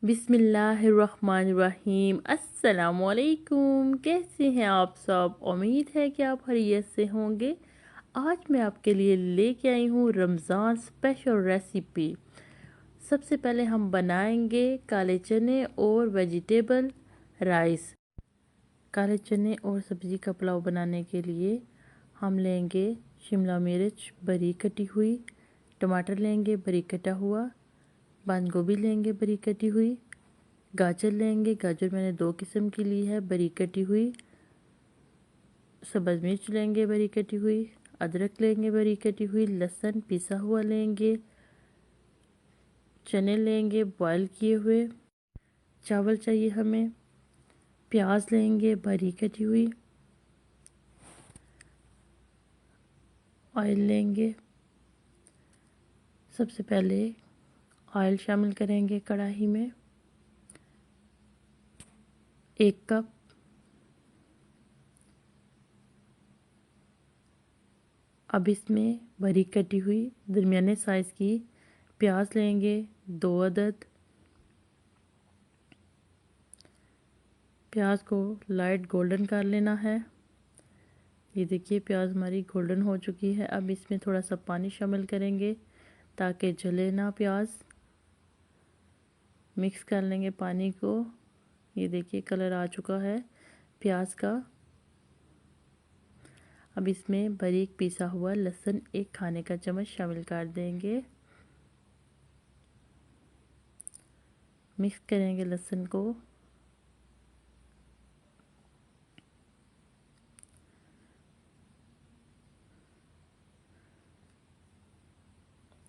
बिस्मिल्लाहिर्रहमानिर्रहीम। अस्सलामुअलैकुम। कैसे हैं आप सब? उम्मीद है कि आप खैरियत से होंगे। आज मैं आपके लिए लेके आई हूँ रमज़ान स्पेशल रेसिपी। सबसे पहले हम बनाएंगे काले चने और वेजिटेबल राइस। काले चने और सब्ज़ी का पुलाव बनाने के लिए हम लेंगे शिमला मिर्च बारीक कटी हुई, टमाटर लेंगे बारीक कटा हुआ, बंद गोभी लेंगे बारीक कटी हुई, गाजर लेंगे। गाजर मैंने 2 किस्म की ली है बारीक कटी हुई। सब्ज़ मिर्च लेंगे बारीक कटी हुई, अदरक लेंगे बारीक कटी हुई, लहसुन पिसा हुआ लेंगे, चने लेंगे बॉयल किए हुए, चावल चाहिए हमें, प्याज लेंगे बारीक कटी हुई, ऑयल लेंगे। सबसे पहले ऑयल शामिल करेंगे कढ़ाई में 1 कप। अब इसमें बारीक कटी हुई दरमियाने साइज़ की प्याज लेंगे 2 अदद। प्याज को लाइट गोल्डन कर लेना है। ये देखिए प्याज हमारी गोल्डन हो चुकी है। अब इसमें थोड़ा सा पानी शामिल करेंगे ताकि जले ना प्याज। मिक्स कर लेंगे पानी को। ये देखिए कलर आ चुका है प्याज का। अब इसमें बारीक पिसा हुआ लहसुन 1 खाने का चम्मच शामिल कर देंगे। मिक्स करेंगे लहसुन को।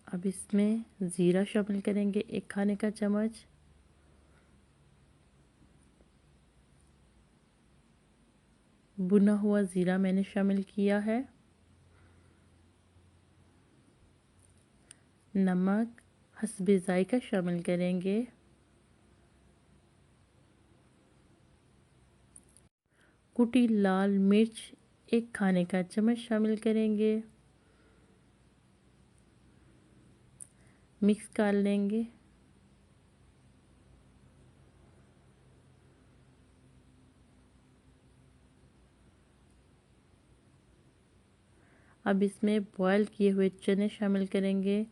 अब इसमें ज़ीरा शामिल करेंगे 1 खाने का चम्मच। भुना हुआ ज़ीरा मैंने शामिल किया है। नमक हस्बे ज़ायका शामिल करेंगे। कुटी लाल मिर्च 1 खाने का चम्मच शामिल करेंगे। मिक्स कर लेंगे। अब इसमें बॉयल किए हुए चने शामिल करेंगे।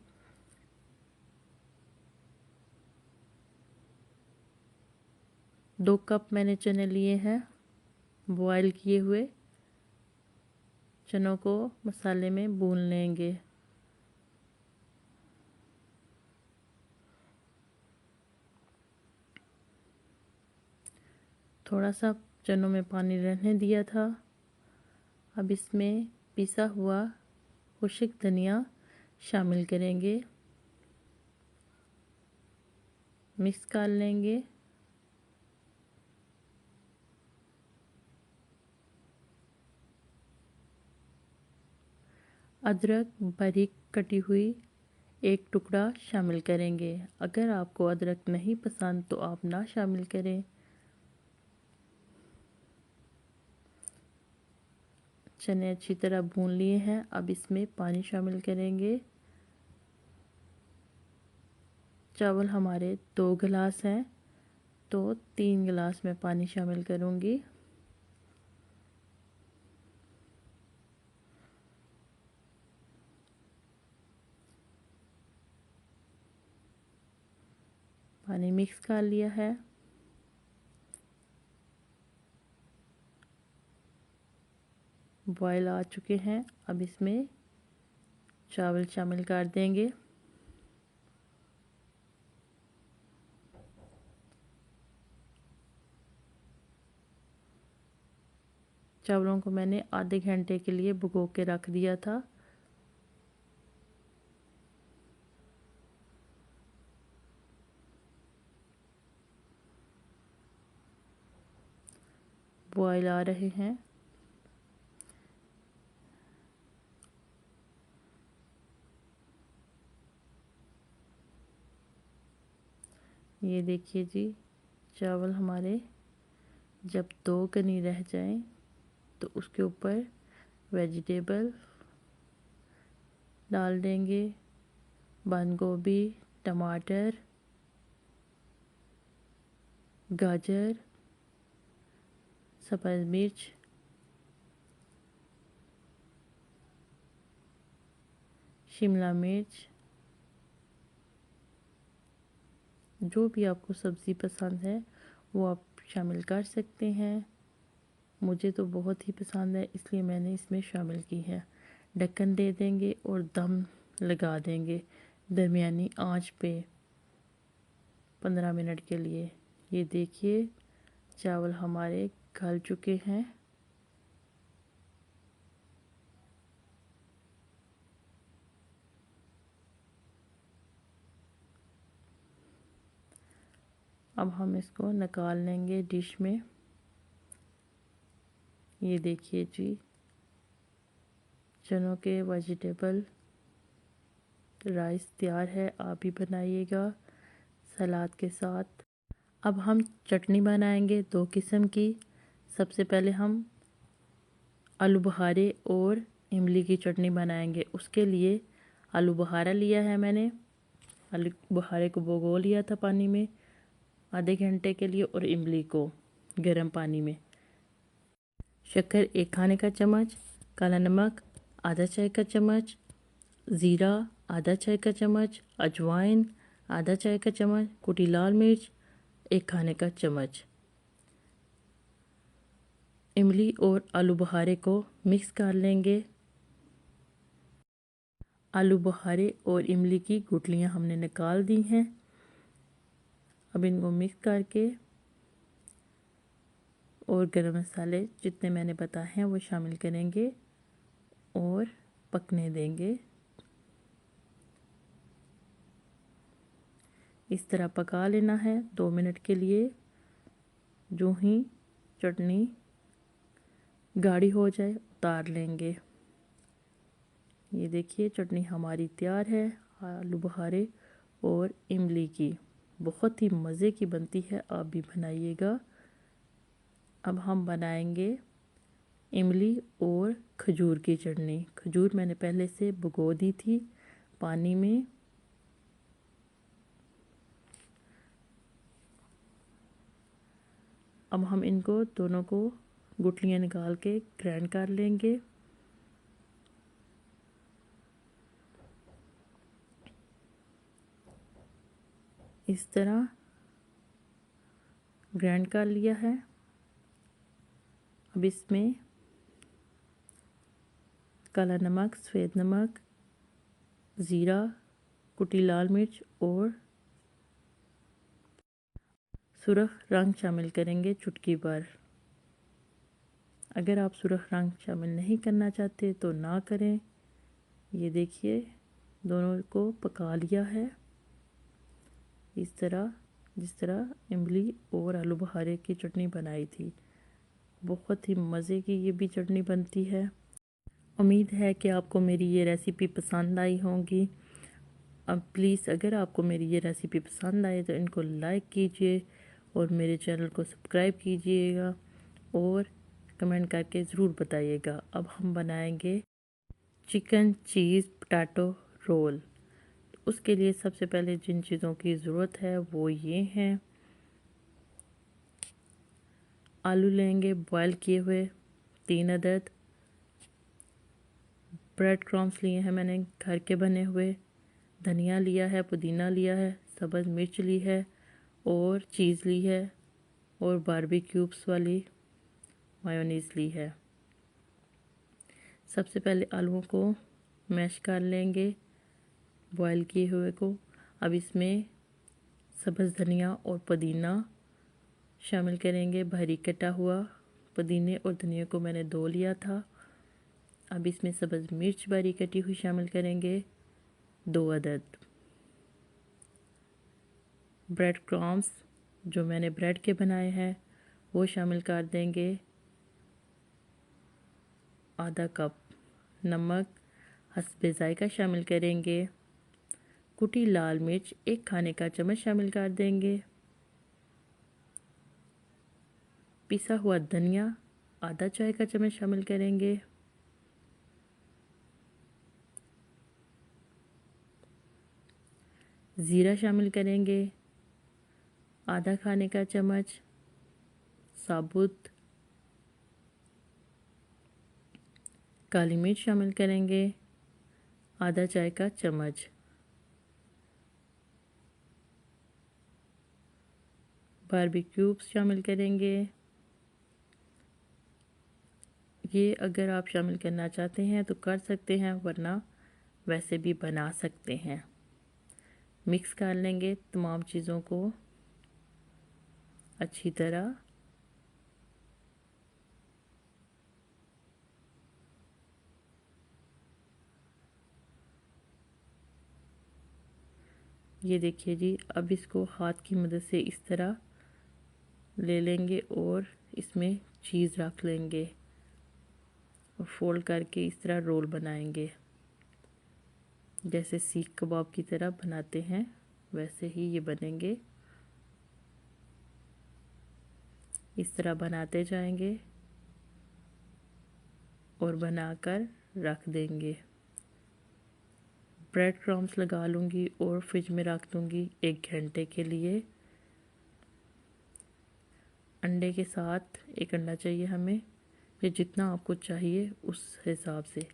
दो कप मैंने चने लिए हैं बॉयल किए हुए। चनों को मसाले में भून लेंगे। थोड़ा सा चनों में पानी रहने दिया था। अब इसमें पिसा हुआ खुश्क धनिया शामिल करेंगे। मिक्स कर लेंगे। अदरक बारीक कटी हुई 1 टुकड़ा शामिल करेंगे। अगर आपको अदरक नहीं पसंद तो आप ना शामिल करें। चने अच्छी तरह भून लिए हैं। अब इसमें पानी शामिल करेंगे। चावल हमारे 2 गिलास हैं तो 3 गिलास में पानी शामिल करूँगी। पानी मिक्स कर लिया है। बॉयल आ चुके हैं। अब इसमें चावल शामिल कर देंगे। चावलों को मैंने आधे घंटे के लिए भिगो के रख दिया था। बॉयल आ रहे हैं। ये देखिए जी चावल हमारे जब 2 कनी रह जाएं तो उसके ऊपर वेजिटेबल डाल देंगे। बंद गोभी, टमाटर, गाजर, सब्ज़ मिर्च, शिमला मिर्च, जो भी आपको सब्ज़ी पसंद है वो आप शामिल कर सकते हैं। मुझे तो बहुत ही पसंद है इसलिए मैंने इसमें शामिल की है। ढक्कन दे देंगे और दम लगा देंगे दरमियानी आंच पे 15 मिनट के लिए। ये देखिए चावल हमारे गल चुके हैं। अब हम इसको निकाल लेंगे डिश में। ये देखिए जी, चनों के वेजिटेबल राइस तैयार है। आप भी बनाइएगा सलाद के साथ। अब हम चटनी बनाएंगे 2 किस्म की। सबसे पहले हम आलू बुखारे और इमली की चटनी बनाएंगे। उसके लिए आलू बुखारा लिया है मैंने। आलू बुखारे को भिगो लिया था पानी में आधे घंटे के लिए और इमली को गर्म पानी में। शक्कर 1 खाने का चम्मच, काला नमक आधा चाय का चम्मच, ज़ीरा आधा चाय का चम्मच, अजवाइन आधा चाय का चम्मच, कुटी लाल मिर्च 1 खाने का चम्मच। इमली और आलू बुखारे को मिक्स कर लेंगे। आलू बुखारे और इमली की गुठलियाँ हमने निकाल दी हैं। अब इनको मिक्स करके और गरम मसाले जितने मैंने बताए हैं वो शामिल करेंगे और पकने देंगे। इस तरह पका लेना है 2 मिनट के लिए। जो ही चटनी गाढ़ी हो जाए उतार लेंगे। ये देखिए चटनी हमारी तैयार है आलू बुखारे और इमली की। बहुत ही मज़े की बनती है, आप भी बनाइएगा। अब हम बनाएंगे इमली और खजूर की चटनी। खजूर मैंने पहले से भिगो दी थी पानी में। अब हम इनको दोनों को गुठलियाँ निकाल के ग्राइंड कर लेंगे। इस तरह ग्राइंड कर लिया है। अब इसमें काला नमक, सफ़ेद नमक, ज़ीरा, कुटी लाल मिर्च और सुरख रंग शामिल करेंगे चुटकी भर। अगर आप सुरख रंग शामिल नहीं करना चाहते तो ना करें। ये देखिए दोनों को पका लिया है इस तरह जिस तरह इमली और आलू बुखारे की चटनी बनाई थी। बहुत ही मज़े की ये भी चटनी बनती है। उम्मीद है कि आपको मेरी ये रेसिपी पसंद आई होगी। अब प्लीज़ अगर आपको मेरी ये रेसिपी पसंद आए तो इनको लाइक कीजिए और मेरे चैनल को सब्सक्राइब कीजिएगा और कमेंट करके ज़रूर बताइएगा। अब हम बनाएंगे चिकन चीज़ पोटैटो रोल। उसके लिए सबसे पहले जिन चीज़ों की ज़रूरत है वो ये हैं। आलू लेंगे बॉयल किए हुए 3 अदद। ब्रेड क्रम्स लिए हैं मैंने घर के बने हुए। धनिया लिया है, पुदीना लिया है, सब्ज़ मिर्च ली है और चीज़ ली है और बारबेक्यूब्स वाली मायोनीज़ ली है। सबसे पहले आलूओं को मैश कर लेंगे बॉयल किए हुए को। अब इसमें सब्ज़ धनिया और पुदीना शामिल करेंगे। बारीक कटा हुआ पुदीने और धनिया को मैंने धो लिया था। अब इसमें सब्ज़ मिर्च बारीक कटी हुई शामिल करेंगे 2 अदद। ब्रेड क्रम्स जो मैंने ब्रेड के बनाए हैं वो शामिल कर देंगे आधा कप। नमक हस्बे ज़ायका शामिल करेंगे। कुटी लाल मिर्च 1 खाने का चम्मच शामिल कर देंगे। पिसा हुआ धनिया आधा चाय का चम्मच शामिल करेंगे। ज़ीरा शामिल करेंगे। आधा खाने का चम्मच साबुत काली मिर्च शामिल करेंगे, आधा चाय का चम्मच बारबेक्यूब्स शामिल करेंगे। ये अगर आप शामिल करना चाहते हैं तो कर सकते हैं, वरना वैसे भी बना सकते हैं। मिक्स कर लेंगे तमाम चीज़ों को अच्छी तरह। ये देखिए जी, अब इसको हाथ की मदद से इस तरह ले लेंगे और इसमें चीज़ रख लेंगे और फोल्ड करके इस तरह रोल बनाएंगे। जैसे सीख कबाब की तरह बनाते हैं वैसे ही ये बनेंगे। इस तरह बनाते जाएंगे और बनाकर रख देंगे। ब्रेड क्रम्स लगा लूँगी और फ्रिज में रख दूँगी 1 घंटे के लिए। अंडे के साथ 1 अंडा चाहिए हमें, या जितना आपको चाहिए उस हिसाब से।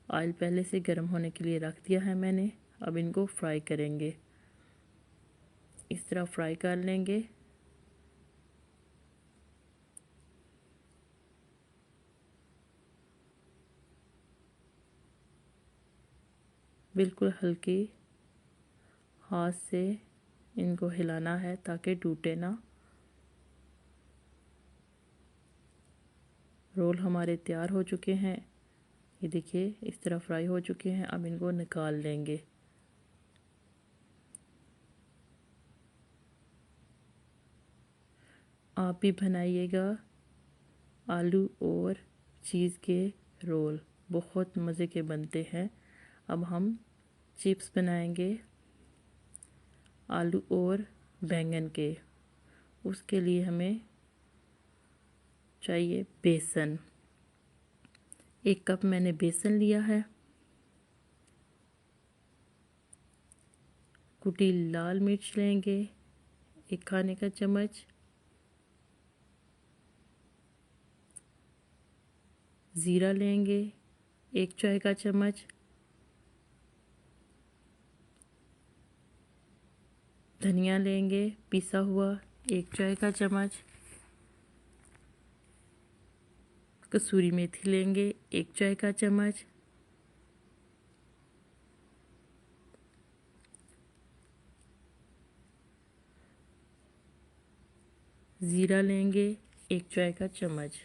ऑयल पहले से गर्म होने के लिए रख दिया है मैंने। अब इनको फ्राई करेंगे। इस तरह फ्राई कर लेंगे। बिल्कुल हल्की हाथ से इनको हिलाना है ताकि टूटे ना। रोल हमारे तैयार हो चुके हैं। ये देखिए इस तरह फ्राई हो चुके हैं। अब इनको निकाल लेंगे। आप भी बनाइएगा आलू और चीज़ के रोल, बहुत मज़े के बनते हैं। अब हम चिप्स बनाएंगे आलू और बैंगन के। उसके लिए हमें चाहिए बेसन। 1 कप मैंने बेसन लिया है। कुटी लाल मिर्च लेंगे 1 खाने का चम्मच। ज़ीरा लेंगे 1 चाय का चम्मच। धनिया लेंगे पिसा हुआ 1 चाय का चम्मच। कसूरी मेथी लेंगे 1 चाय का चम्मच। ज़ीरा लेंगे 1 चाय का चम्मच।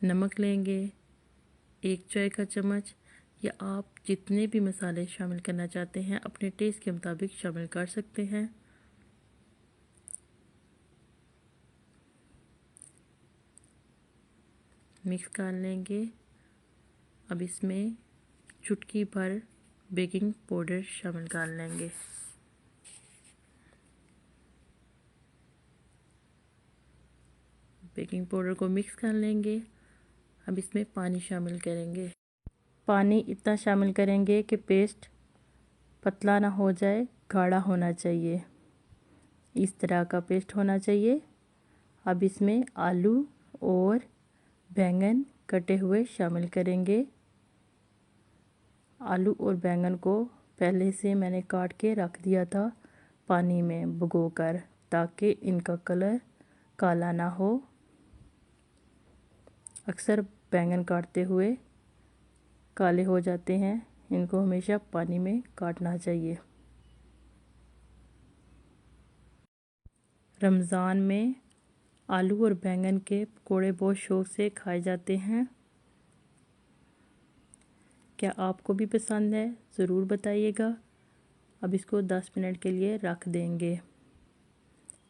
नमक लेंगे 1 चाय का चम्मच। या आप जितने भी मसाले शामिल करना चाहते हैं अपने टेस्ट के मुताबिक शामिल कर सकते हैं। मिक्स कर लेंगे। अब इसमें चुटकी भर बेकिंग पाउडर शामिल कर लेंगे। बेकिंग पाउडर को मिक्स कर लेंगे। अब इसमें पानी शामिल करेंगे। पानी इतना शामिल करेंगे कि पेस्ट पतला ना हो जाए, गाढ़ा होना चाहिए। इस तरह का पेस्ट होना चाहिए। अब इसमें आलू और बैंगन कटे हुए शामिल करेंगे। आलू और बैंगन को पहले से मैंने काट के रख दिया था पानी में भिगोकर, ताकि इनका कलर काला ना हो। अक्सर बैंगन काटते हुए काले हो जाते हैं, इनको हमेशा पानी में काटना चाहिए। रमज़ान में आलू और बैंगन के पकौड़े बहुत शौक़ से खाए जाते हैं। क्या आपको भी पसंद है? ज़रूर बताइएगा। अब इसको 10 मिनट के लिए रख देंगे।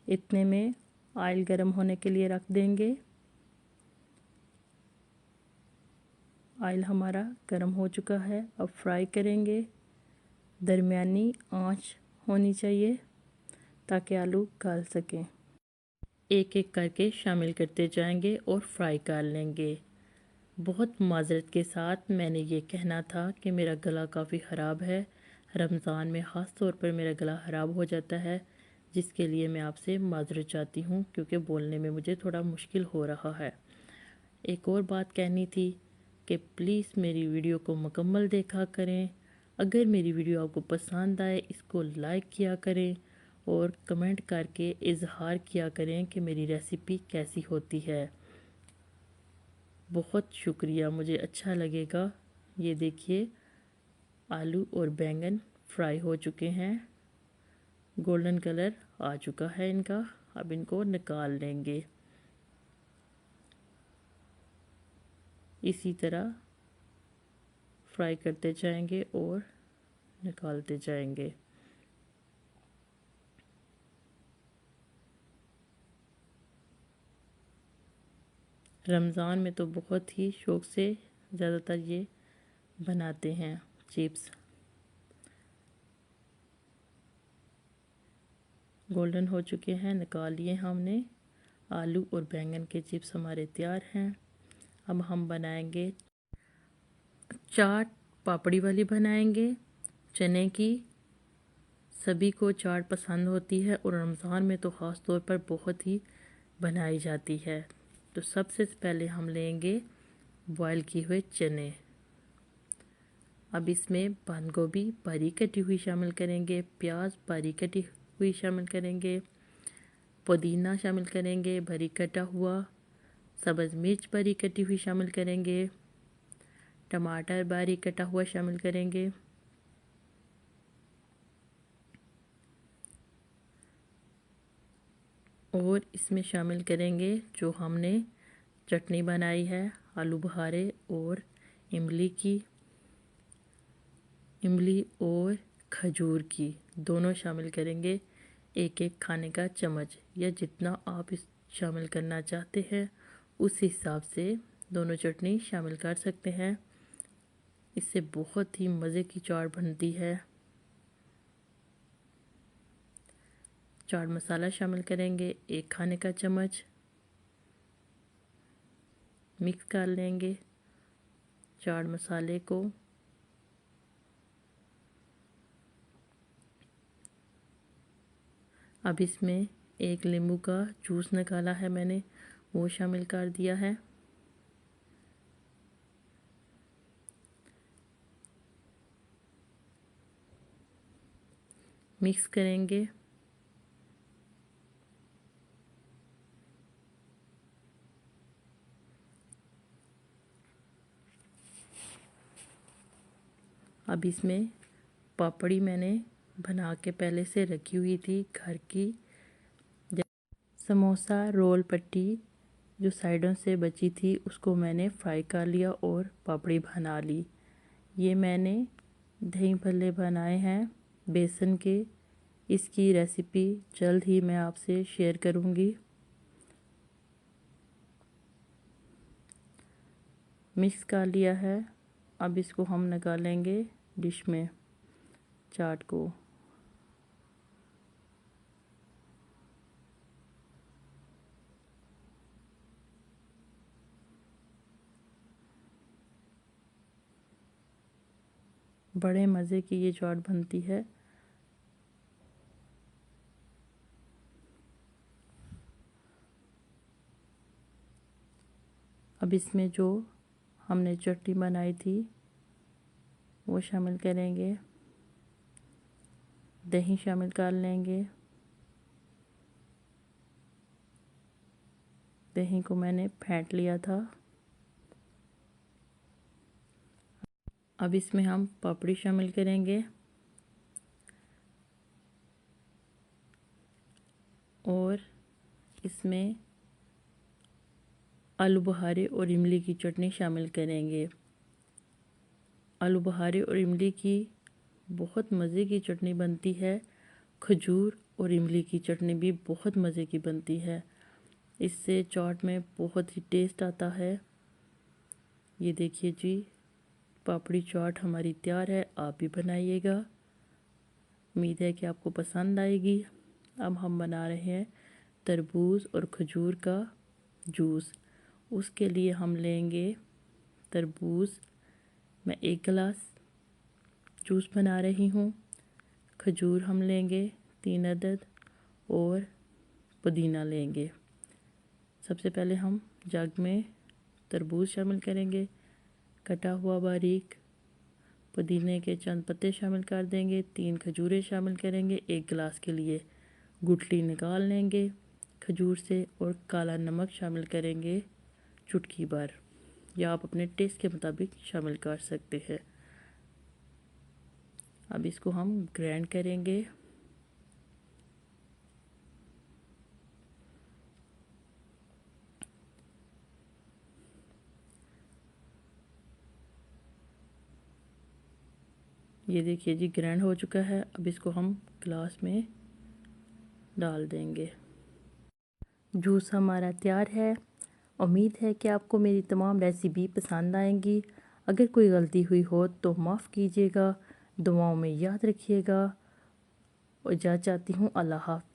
इतने में ऑयल गर्म होने के लिए रख देंगे। ऑयल हमारा गर्म हो चुका है। अब फ्राई करेंगे। दरमियानी आंच होनी चाहिए ताकि आलू गल सकें। एक एक करके शामिल करते जाएंगे और फ्राई कर लेंगे। बहुत माजरत के साथ मैंने ये कहना था कि मेरा गला काफ़ी ख़राब है, रमज़ान में ख़ास तौर पर मेरा गला ख़राब हो जाता है, जिसके लिए मैं आपसे माज़रत चाहती हूँ क्योंकि बोलने में मुझे थोड़ा मुश्किल हो रहा है। एक और बात कहनी थी कि प्लीज़ मेरी वीडियो को मुकम्मल देखा करें। अगर मेरी वीडियो आपको पसंद आए इसको लाइक किया करें और कमेंट करके इज़हार किया करें कि मेरी रेसिपी कैसी होती है। बहुत शुक्रिया, मुझे अच्छा लगेगा। ये देखिए आलू और बैंगन फ्राई हो चुके हैं, गोल्डन कलर आ चुका है इनका। अब इनको निकाल लेंगे। इसी तरह फ्राई करते जाएंगे और निकालते जाएंगे। रमज़ान में तो बहुत ही शौक़ से ज़्यादातर ये बनाते हैं चिप्स। गोल्डन हो चुके हैं, निकाल लिए हमने। आलू और बैंगन के चिप्स हमारे तैयार हैं। अब हम बनाएंगे चाट, पापड़ी वाली बनाएंगे चने की। सभी को चाट पसंद होती है और रमज़ान में तो ख़ास तौर पर बहुत ही बनाई जाती है। तो सबसे पहले हम लेंगे बॉयल किए हुए चने। अब इसमें बंद गोभी बारीक कटी हुई शामिल करेंगे, प्याज बारीक कटी हुई शामिल करेंगे, पुदीना शामिल करेंगे बारीक कटा हुआ, सब्ज़ मिर्च बारीक कटी हुई शामिल करेंगे, टमाटर बारीक कटा हुआ शामिल करेंगे, और इसमें शामिल करेंगे जो हमने चटनी बनाई है आलू बुखारे और इमली और खजूर की, दोनों शामिल करेंगे। एक एक खाने का चम्मच या जितना आप इस शामिल करना चाहते हैं उस हिसाब से दोनों चटनी शामिल कर सकते हैं। इससे बहुत ही मज़े की चाट बनती है। चाट मसाला शामिल करेंगे एक खाने का चम्मच, मिक्स कर लेंगे चाट मसाले को। अब इसमें एक नींबू का जूस निकाला है मैंने, वो शामिल कर दिया है। मिक्स करेंगे। अब इसमें पापड़ी मैंने बना के पहले से रखी हुई थी घर की। समोसा रोल पट्टी जो साइडों से बची थी उसको मैंने फ्राई कर लिया और पापड़ी बना ली। ये मैंने दही भल्ले बनाए हैं बेसन के। इसकी रेसिपी जल्द ही मैं आपसे शेयर करूँगी। मिक्स कर लिया है। अब इसको हम निकालेंगे डिश में, चाट को। बड़े मज़े की ये चाट बनती है। अब इसमें जो हमने चटनी बनाई थी वो शामिल करेंगे, दही शामिल कर लेंगे। दही को मैंने फेंट लिया था। अब इसमें हम पापड़ी शामिल करेंगे और इसमें आलू बुखारे और इमली की चटनी शामिल करेंगे। आलू बुखारे और इमली की बहुत मज़े की चटनी बनती है। खजूर और इमली की चटनी भी बहुत मज़े की बनती है। इससे चाट में बहुत ही टेस्ट आता है। ये देखिए जी, पापड़ी चाट हमारी तैयार है। आप भी बनाइएगा, उम्मीद है कि आपको पसंद आएगी। अब हम बना रहे हैं तरबूज और खजूर का जूस। उसके लिए हम लेंगे तरबूज। मैं 1 गिलास जूस बना रही हूँ। खजूर हम लेंगे 3 अदद और पुदीना लेंगे। सबसे पहले हम जग में तरबूज शामिल करेंगे, कटा हुआ बारीक, पुदीने के चंद पत्ते शामिल कर देंगे, 3 खजूरें शामिल करेंगे, 1 गिलास के लिए गुठली निकाल लेंगे खजूर से और काला नमक शामिल करेंगे चुटकी भर, या आप अपने टेस्ट के मुताबिक शामिल कर सकते हैं। अब इसको हम ग्राइंड करेंगे। ये देखिए जी ग्राइंड हो चुका है। अब इसको हम ग्लास में डाल देंगे। जूस हमारा तैयार है। उम्मीद है कि आपको मेरी तमाम रेसिपी पसंद आएंगी। अगर कोई गलती हुई हो तो माफ़ कीजिएगा। दुआओं में याद रखिएगा और इजाज़त चाहती हूँ। अल्लाह हाफ़िज़।